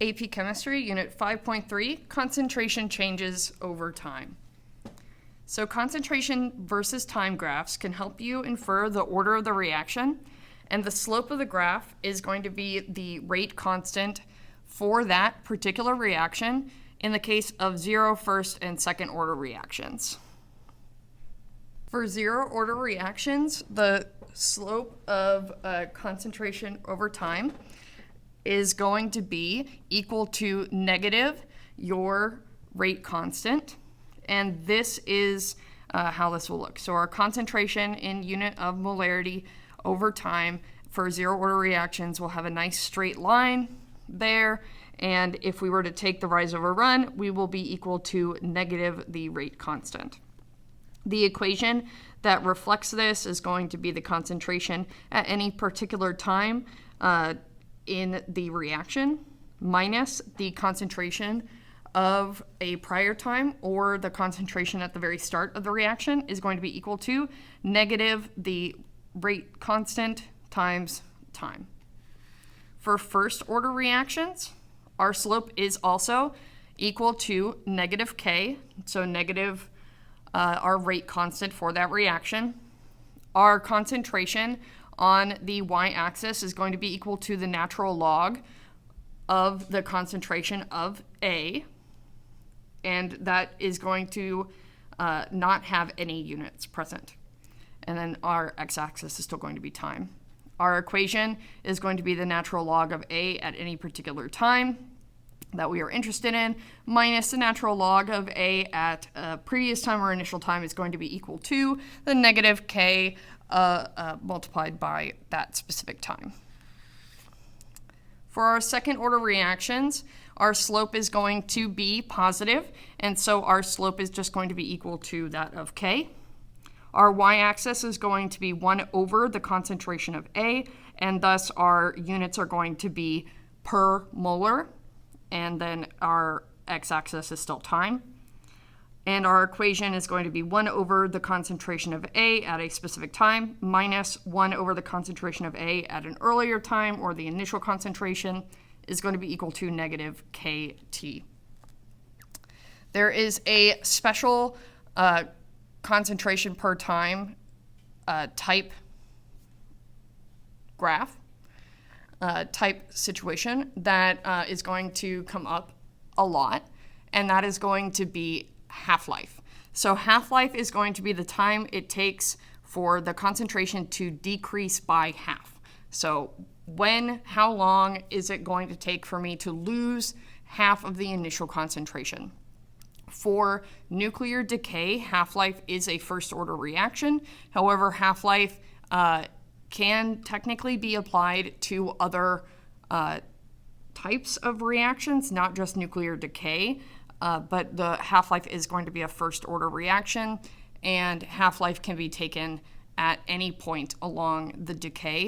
AP Chemistry, Unit 5.3, Concentration Changes Over Time. So concentration versus time graphs can help you infer the order of the reaction, and the slope of the graph is going to be the rate constant for that particular reaction in the case of zero, first, and second order reactions. For zero order reactions, the slope of concentration over time is going to be equal to negative your rate constant, and this is how this will look. So our concentration in unit of molarity over time for zero order reactions will have a nice straight line there, and if we were to take the rise over run, we will be equal to negative the rate constant. The equation that reflects this is going to be the concentration at any particular time in the reaction minus the concentration of a prior time, or the concentration at the very start of the reaction is going to be equal to negative the rate constant times time. For first order reactions, our slope is also equal to negative k, so negative our rate constant for that reaction. Our concentration on the y-axis is going to be equal to the natural log of the concentration of A, and that is going to not have any units present. And then our x-axis is still going to be time. Our equation is going to be the natural log of A at any particular time that we are interested in, minus the natural log of A at a previous time or initial time is going to be equal to the negative k multiplied by that specific time. For our second order reactions, our slope is going to be positive, and so our slope is just going to be equal to that of k. Our y-axis is going to be 1 over the concentration of A, and thus our units are going to be per molar, and then our x-axis is still time. And our equation is going to be 1 over the concentration of A at a specific time minus 1 over the concentration of A at an earlier time, or the initial concentration, is going to be equal to negative kT. There is a special concentration per time type graph, type situation that is going to come up a lot, and that is going to be half-life. So half-life is going to be the time it takes for the concentration to decrease by half. So how long is it going to take for me to lose half of the initial concentration? For nuclear decay, half-life is a first-order reaction. However, half-life can technically be applied to other types of reactions, not just nuclear decay, but the half-life is going to be a first-order reaction, and half-life can be taken at any point along the decay